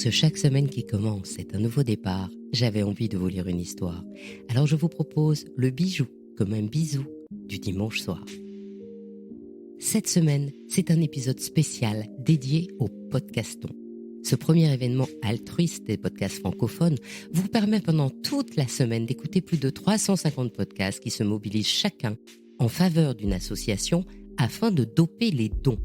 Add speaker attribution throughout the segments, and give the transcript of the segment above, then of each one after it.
Speaker 1: puisque chaque semaine qui commence est un nouveau départ, j'avais envie de vous lire une histoire. Alors je vous propose le bijou comme un bisou du dimanche soir. Cette semaine, c'est un épisode spécial dédié au podcaston. Ce premier événement altruiste des podcasts francophones vous permet pendant toute la semaine d'écouter plus de 350 podcasts qui se mobilisent chacun en faveur d'une association afin de doper les dons.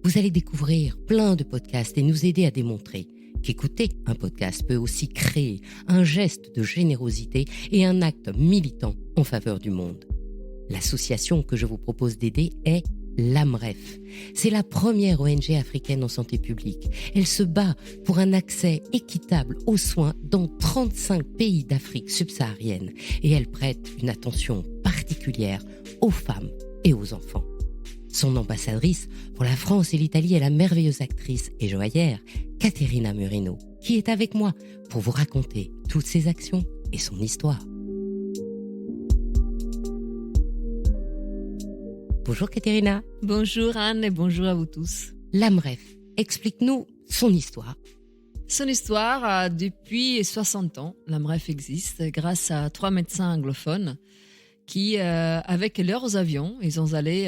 Speaker 1: Vous allez découvrir plein de podcasts et nous aider à démontrer qu'écouter un podcast peut aussi créer un geste de générosité et un acte militant en faveur du monde. L'association que je vous propose d'aider est l'AMREF. C'est la première ONG africaine en santé publique. Elle se bat pour un accès équitable aux soins dans 35 pays d'Afrique subsaharienne et elle prête une attention particulière aux femmes et aux enfants. Son ambassadrice pour la France et l'Italie est la merveilleuse actrice et joaillère Caterina Murino, qui est avec moi pour vous raconter toutes ses actions et son histoire. Bonjour Caterina.
Speaker 2: Bonjour Anne et bonjour à vous tous.
Speaker 1: L'AMREF, explique-nous son histoire.
Speaker 2: Son histoire, depuis 60 ans, l'AMREF existe grâce à 3 médecins anglophones qui, avec leurs avions, ils sont allés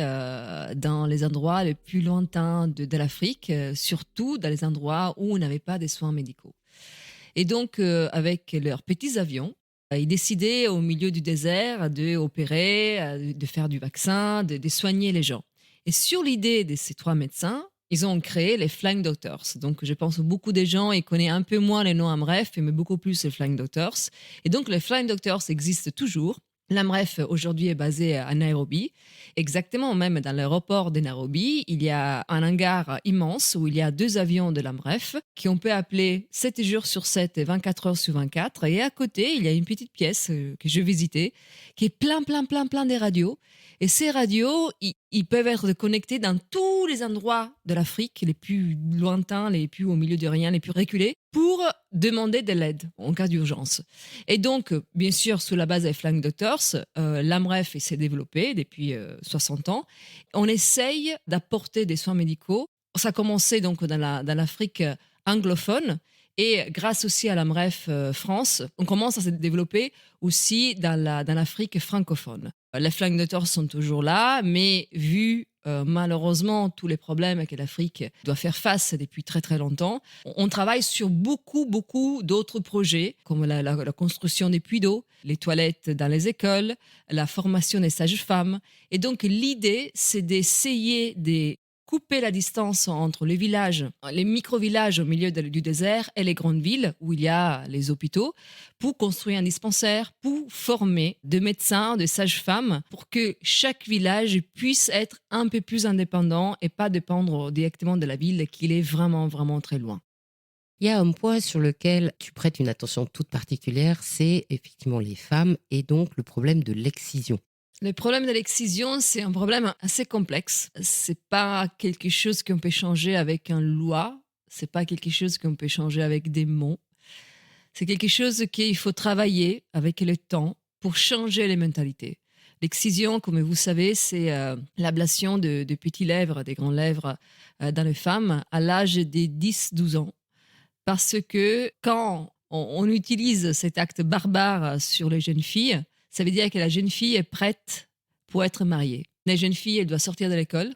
Speaker 2: dans les endroits les plus lointains de l'Afrique, surtout dans les endroits où on n'avait pas de soins médicaux. Et donc, avec leurs petits avions, ils décidaient au milieu du désert d'opérer, de faire du vaccin, de soigner les gens. Et sur l'idée de ces 3 médecins, ils ont créé les Flying Doctors. Donc, je pense que beaucoup de gens ils connaissent un peu moins les noms AMREF, mais beaucoup plus les Flying Doctors. Et donc, les Flying Doctors existent toujours. L'AMREF, aujourd'hui, est basée à Nairobi. Exactement, même dans l'aéroport de Nairobi, il y a un hangar immense où il y a 2 avions de l'AMREF qu'on peut appeler 7 jours sur 7 et 24 heures sur 24. Et à côté, il y a une petite pièce que je visitais qui est plein des radios. Et ces radios, ils peuvent être connectés dans tous les endroits de l'Afrique, les plus lointains, les plus au milieu de rien, les plus reculés, pour demander de l'aide en cas d'urgence. Et donc, bien sûr, sous la base des Flying Doctors, l'AMREF s'est développée depuis 60 ans. On essaye d'apporter des soins médicaux. Ça a commencé donc dans l'Afrique anglophone. Et grâce aussi à l'AMREF France, on commence à se développer aussi dans l'Afrique francophone. Les Flying Doctors sont toujours là, mais vu malheureusement tous les problèmes que l'Afrique doit faire face depuis très longtemps, on travaille sur beaucoup d'autres projets, comme la construction des puits d'eau, les toilettes dans les écoles, la formation des sages-femmes. Et donc l'idée, c'est d'essayer de couper la distance entre les villages, les micro-villages au milieu du désert et les grandes villes où il y a les hôpitaux pour construire un dispensaire, pour former des médecins, des sages-femmes pour que chaque village puisse être un peu plus indépendant et pas dépendre directement de la ville qui est vraiment très loin.
Speaker 1: Il y a un point sur lequel tu prêtes une attention toute particulière, c'est effectivement les femmes et donc le problème de l'excision.
Speaker 2: Le problème de l'excision, c'est un problème assez complexe. C'est pas quelque chose qu'on peut changer avec une loi. C'est pas quelque chose qu'on peut changer avec des mots. C'est quelque chose qu'il faut travailler avec le temps pour changer les mentalités. L'excision, comme vous savez, c'est l'ablation de petits lèvres, des grandes lèvres dans les femmes à l'âge des 10-12 ans. Parce que quand on utilise cet acte barbare sur les jeunes filles, ça veut dire que la jeune fille est prête pour être mariée. La jeune fille, elle doit sortir de l'école,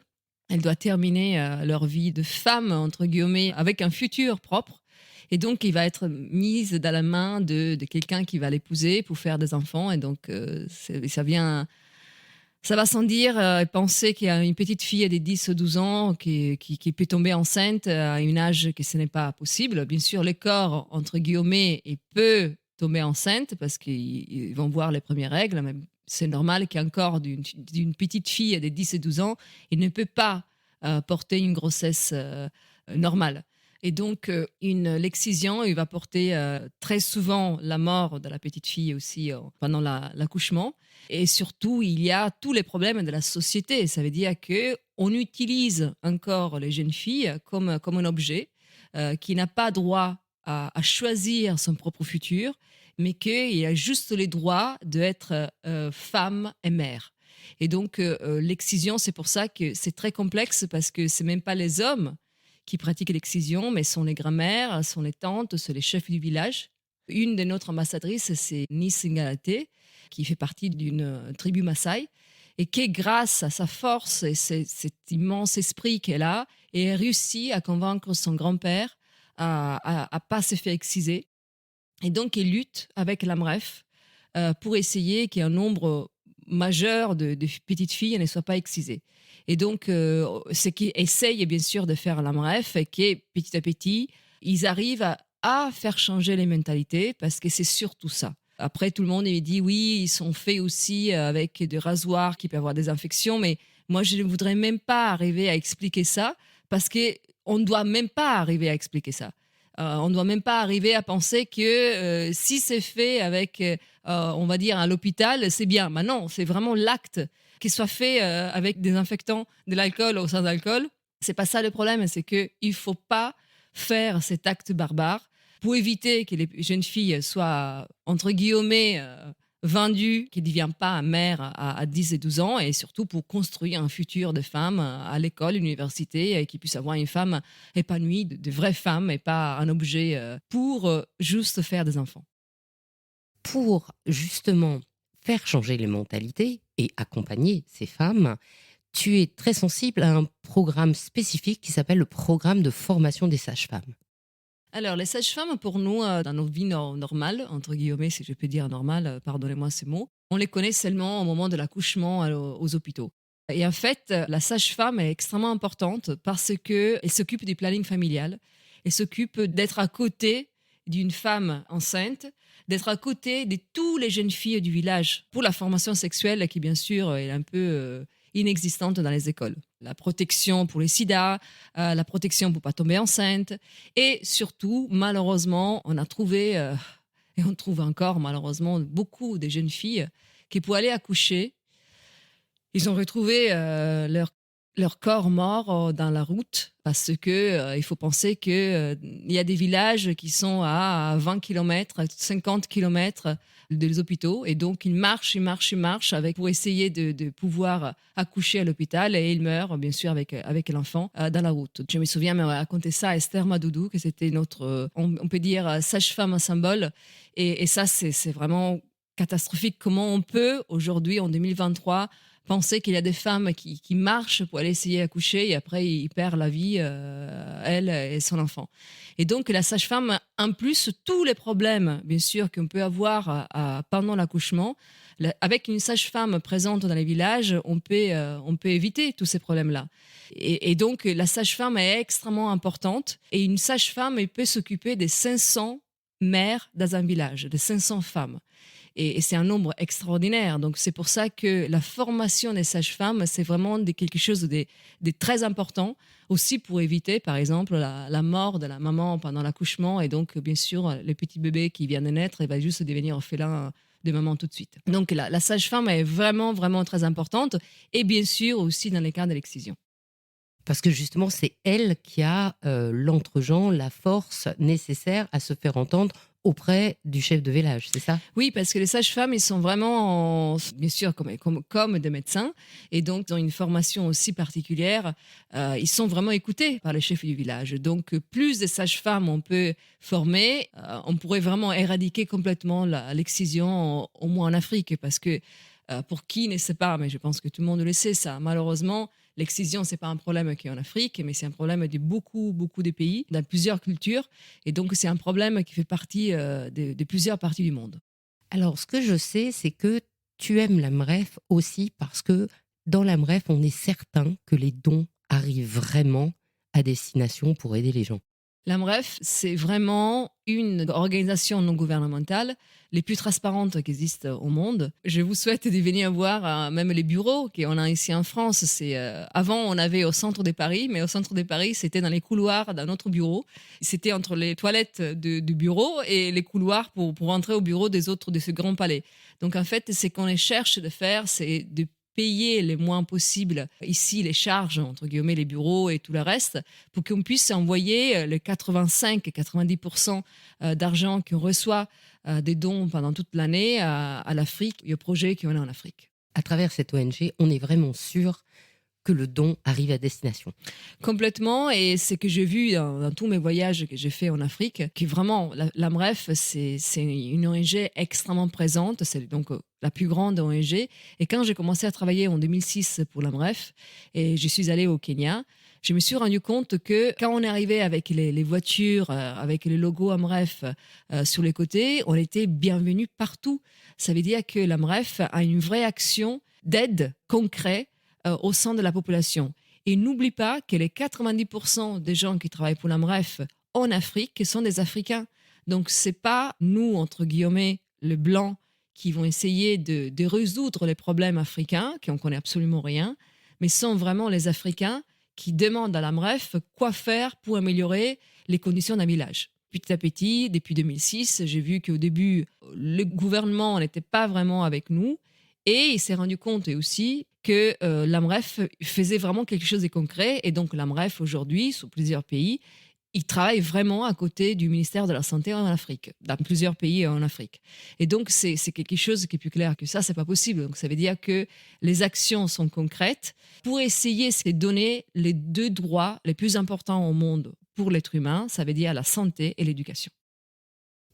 Speaker 2: elle doit terminer leur vie de femme, entre guillemets, avec un futur propre. Et donc, il va être mise dans la main de quelqu'un qui va l'épouser pour faire des enfants. Et donc, ça va sans dire penser qu'il y a une petite fille de 10 ou 12 ans qui peut tomber enceinte à un âge que ce n'est pas possible. Bien sûr, le corps, entre guillemets, il peut tomber enceinte parce qu'ils vont voir les premières règles. Mais c'est normal qu'un corps d'une petite fille de 10 et 12 ans, il ne peut pas porter une grossesse normale. Et donc, l'excision, il va porter très souvent la mort de la petite fille aussi pendant l'accouchement. Et surtout, il y a tous les problèmes de la société. Ça veut dire qu'on utilise encore les jeunes filles comme un objet qui n'a pas droit à choisir son propre futur, mais qu'il a juste les droits d'être femme et mère. Et donc, l'excision, c'est pour ça que c'est très complexe, parce que ce n'est même pas les hommes qui pratiquent l'excision, mais sont les grand-mères, sont les tantes, sont les chefs du village. Une de notre ambassadrices, c'est Nisingalate, qui fait partie d'une tribu Maasai, et qui, grâce à sa force et cet immense esprit qu'elle a, et réussit à convaincre son grand-père à pas se faire exciser. Et donc, elle lutte avec l'AMREF pour essayer qu'il y ait un nombre majeur de petites filles ne soient pas excisées. Et donc, ce qu'ils essayent bien sûr de faire à l'AMREF, et qui est petit à petit, ils arrivent à faire changer les mentalités, parce que c'est surtout ça. Après, tout le monde il dit oui, ils sont faits aussi avec des rasoirs qui peuvent avoir des infections, mais moi, je ne voudrais même pas arriver à expliquer ça, parce qu'on ne doit même pas arriver à expliquer ça. On ne doit même pas arriver à penser que si c'est fait avec, on va dire, à l'hôpital, c'est bien. Mais non, c'est vraiment l'acte qu'il soit fait avec des infectants, de l'alcool ou sans alcool. C'est pas ça le problème, c'est qu'il faut pas faire cet acte barbare pour éviter que les jeunes filles soient, entre guillemets, vendues, qui ne deviennent pas mères à 10 et 12 ans, et surtout pour construire un futur de femmes à l'école, à l'université, et qui puisse avoir une femme épanouie, de vraies femmes, et pas un objet pour juste faire des enfants.
Speaker 1: Pour justement faire changer les mentalités et accompagner ces femmes, tu es très sensible à un programme spécifique qui s'appelle le programme de formation des sages-femmes.
Speaker 2: Alors, les sages-femmes, pour nous, dans nos vies normales, entre guillemets, si je peux dire normales, pardonnez-moi ce mot, on les connaît seulement au moment de l'accouchement aux hôpitaux. Et en fait, la sage-femme est extrêmement importante parce qu'elle s'occupe du planning familial, elle s'occupe d'être à côté d'une femme enceinte, d'être à côté de toutes les jeunes filles du village pour la formation sexuelle qui, bien sûr, est un peu inexistante dans les écoles. La protection pour les sida, la protection pour ne pas tomber enceinte. Et surtout, malheureusement, on a trouvé, et on trouve encore malheureusement, beaucoup de jeunes filles qui, pour aller accoucher, ils ont retrouvé leur corps mort dans la route, parce que il faut penser qu'il y a des villages qui sont à 20 km, 50 km des hôpitaux, et donc ils marchent pour essayer de pouvoir accoucher à l'hôpital, et ils meurent bien sûr avec l'enfant dans la route. Je me souviens m'avoir raconté ça à Esther Madoudou, que c'était notre, on peut dire, sage-femme symbole, et ça c'est vraiment catastrophique. Comment on peut aujourd'hui, en 2023, penser qu'il y a des femmes qui marchent pour aller essayer d'accoucher, et après ils perdent la vie, elle et son enfant. Et donc la sage-femme, en plus tous les problèmes bien sûr qu'on peut avoir pendant l'accouchement, avec une sage-femme présente dans les villages, on peut éviter tous ces problèmes-là. Et donc la sage-femme est extrêmement importante, et une sage-femme elle peut s'occuper des 500 mères dans un village, de 500 femmes. Et c'est un nombre extraordinaire. Donc, c'est pour ça que la formation des sages-femmes, c'est vraiment quelque chose de très important, aussi pour éviter, par exemple, la mort de la maman pendant l'accouchement. Et donc, bien sûr, le petit bébé qui vient de naître, il va juste devenir orphelin de maman tout de suite. Donc, la sage-femme est vraiment, vraiment très importante. Et bien sûr, aussi dans les cas de l'excision.
Speaker 1: Parce que justement, c'est elle qui a l'entre-gens, la force nécessaire à se faire entendre auprès du chef de village, c'est ça?
Speaker 2: Oui, parce que les sages-femmes, ils sont vraiment, bien sûr, comme des médecins, et donc ils ont une formation aussi particulière. Ils sont vraiment écoutés par le chef du village. Donc, plus de sages-femmes on peut former, on pourrait vraiment éradiquer complètement l'excision, au moins en Afrique, parce que pour qui ne sait pas, mais je pense que tout le monde le sait, ça, malheureusement, l'excision, ce n'est pas un problème qui est en Afrique, mais c'est un problème de beaucoup, beaucoup de pays, dans plusieurs cultures. Et donc, c'est un problème qui fait partie de plusieurs parties du monde.
Speaker 1: Alors, ce que je sais, c'est que tu aimes la MREF aussi parce que dans la MREF, on est certain que les dons arrivent vraiment à destination pour aider les gens.
Speaker 2: L'AMREF, c'est vraiment une organisation non gouvernementale les plus transparentes qui existent au monde. Je vous souhaite de venir voir même les bureaux qu'on a ici en France. Avant, on avait au centre de Paris, mais au centre de Paris, c'était dans les couloirs d'un autre bureau. C'était entre les toilettes du bureau et les couloirs pour rentrer au bureau des autres de ce grand palais. Donc en fait, ce qu'on cherche de faire, c'est de payer le moins possible ici les charges, entre guillemets, les bureaux et tout le reste, pour qu'on puisse envoyer le 85-90% d'argent qu'on reçoit des dons pendant toute l'année à l'Afrique et aux projets qu'on a en Afrique.
Speaker 1: À travers cette ONG, on est vraiment sûr que le don arrive à destination.
Speaker 2: Complètement, et c'est que j'ai vu dans tous mes voyages que j'ai fait en Afrique, que vraiment l'AMREF, c'est une ONG extrêmement présente, c'est donc la plus grande ONG. Et quand j'ai commencé à travailler en 2006 pour l'AMREF, et je suis allée au Kenya, je me suis rendu compte que quand on est arrivé avec les voitures, avec le logo AMREF sur les côtés, on était bienvenus partout. Ça veut dire que l'AMREF a une vraie action d'aide concrète au sein de la population. Et n'oublie pas que les 90% des gens qui travaillent pour l'AMREF en Afrique sont des Africains. Donc, ce n'est pas nous, entre guillemets, les Blancs, qui vont essayer de résoudre les problèmes africains, qui n'en connaissent absolument rien, mais sont vraiment les Africains qui demandent à l'AMREF quoi faire pour améliorer les conditions d'un village. Petit à petit, depuis 2006, j'ai vu qu'au début, le gouvernement n'était pas vraiment avec nous, et il s'est rendu compte aussi que l'AMREF faisait vraiment quelque chose de concret. Et donc l'AMREF, aujourd'hui, sur plusieurs pays, il travaille vraiment à côté du ministère de la Santé en Afrique, dans plusieurs pays en Afrique. Et donc c'est quelque chose qui est plus clair que ça, c'est pas possible. Donc ça veut dire que les actions sont concrètes pour essayer de donner les deux droits les plus importants au monde pour l'être humain, ça veut dire la santé et l'éducation.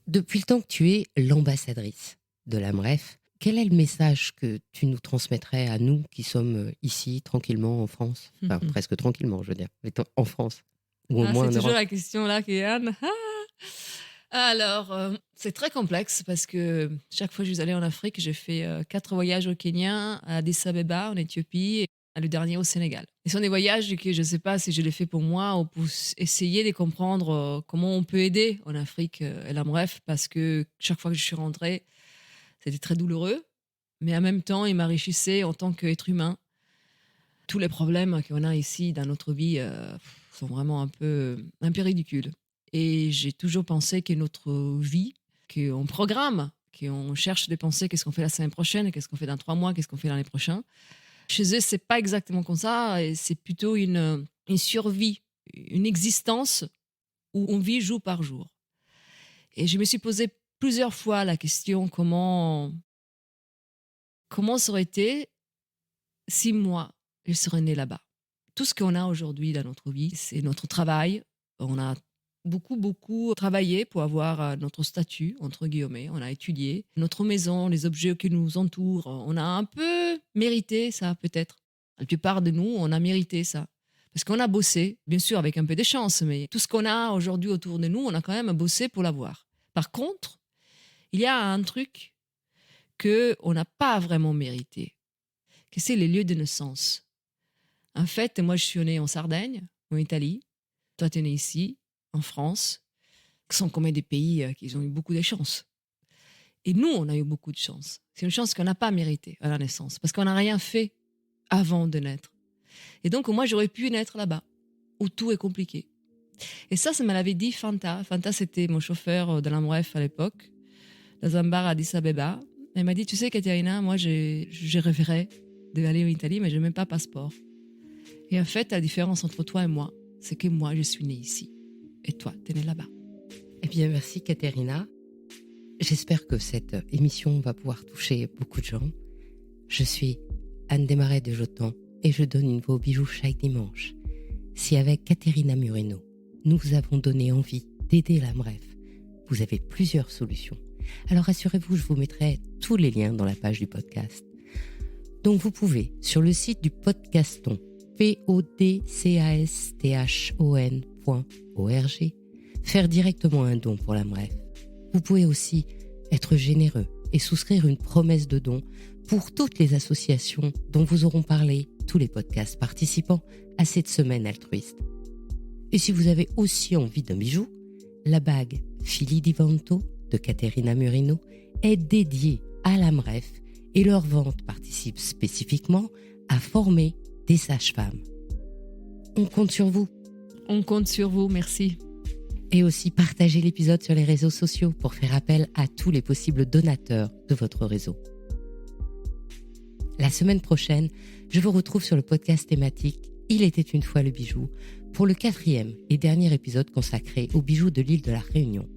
Speaker 1: Depuis le temps que tu es l'ambassadrice de l'AMREF, quel est le message que tu nous transmettrais à nous qui sommes ici, tranquillement, en France? Enfin, presque tranquillement, je veux dire, en France. Ou au moins
Speaker 2: c'est
Speaker 1: en
Speaker 2: toujours
Speaker 1: Europe.
Speaker 2: la question là, Kéane. Alors, c'est très complexe parce que chaque fois que je suis allée en Afrique, j'ai fait 4 voyages au Kenya, à Addis Abeba, en Éthiopie, et le dernier au Sénégal. Ce sont des voyages que je ne sais pas si je les fais pour moi ou pour essayer de comprendre comment on peut aider en Afrique et l'AMREF, parce que chaque fois que je suis rentrée, c'était très douloureux, mais en même temps, il m'enrichissait en tant qu'être humain. Tous les problèmes qu'on a ici dans notre vie sont vraiment un peu ridicules. Et j'ai toujours pensé que notre vie, qu'on programme, qu'on cherche de penser qu'est-ce qu'on fait la semaine prochaine, qu'est-ce qu'on fait dans 3 mois, qu'est-ce qu'on fait l'année prochaine. Chez eux, c'est pas exactement comme ça. Et c'est plutôt une survie, une existence où on vit jour par jour. Et je me suis posé plusieurs fois la question comment ça aurait été si moi, je serais née là-bas. Tout ce qu'on a aujourd'hui dans notre vie, c'est notre travail. On a beaucoup travaillé pour avoir notre statut, entre guillemets. On a étudié notre maison, les objets qui nous entourent. On a un peu mérité ça, peut-être. La plupart de nous, on a mérité ça. Parce qu'on a bossé, bien sûr, avec un peu de chance, mais tout ce qu'on a aujourd'hui autour de nous, on a quand même bossé pour l'avoir. Par contre, il y a un truc qu'on n'a pas vraiment mérité, que c'est les lieux de naissance. En fait, moi, je suis née en Sardaigne, en Italie. Toi, tu es née ici, en France. Ce sont quand même des pays qui ont eu beaucoup de chance. Et nous, on a eu beaucoup de chance. C'est une chance qu'on n'a pas méritée à la naissance, parce qu'on n'a rien fait avant de naître. Et donc, moi, j'aurais pu naître là-bas, où tout est compliqué. Et ça me l'avait dit Fanta. Fanta, c'était mon chauffeur de l'AMREF à l'époque, dans un bar à Addis Abeba. Elle m'a dit, tu sais, Caterina, moi, j'ai rêverais d'aller en Italie, mais je n'ai même pas de passeport. Et en fait, la différence entre toi et moi, c'est que moi, je suis née ici. Et toi, tu es née là-bas.
Speaker 1: Eh bien, merci, Caterina. J'espère que cette émission va pouvoir toucher beaucoup de gens. Je suis Anne Desmarais de Jotan et je donne une voix aux bijoux chaque dimanche. Si avec Caterina Murino, nous vous avons donné envie d'aider l'AMREF, vous avez plusieurs solutions. Alors rassurez-vous, je vous mettrai tous les liens dans la page du podcast. Donc vous pouvez, sur le site du Podcaston, podcaston.org, faire directement un don pour l'AMREF. Vous pouvez aussi être généreux et souscrire une promesse de don pour toutes les associations dont vous auront parlé tous les podcasts participant à cette semaine altruiste. Et si vous avez aussi envie d'un bijou, la bague Fili di Vento de Caterina Murino est dédiée à l'AMREF et leur vente participe spécifiquement à former des sages-femmes. On compte sur vous.
Speaker 2: On compte sur vous, merci.
Speaker 1: Et aussi partagez l'épisode sur les réseaux sociaux pour faire appel à tous les possibles donateurs de votre réseau. La semaine prochaine, je vous retrouve sur le podcast thématique « Il était une fois le bijou » pour le 4e et dernier épisode consacré aux bijoux de l'île de la Réunion.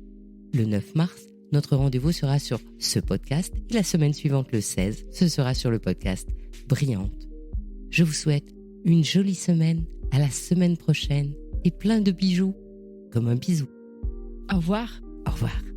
Speaker 1: Le 9 mars, notre rendez-vous sera sur ce podcast et la semaine suivante, le 16, ce sera sur le podcast Brillante. Je vous souhaite une jolie semaine, à la semaine prochaine et plein de bijoux, comme un bisou.
Speaker 2: Au revoir.
Speaker 1: Au revoir.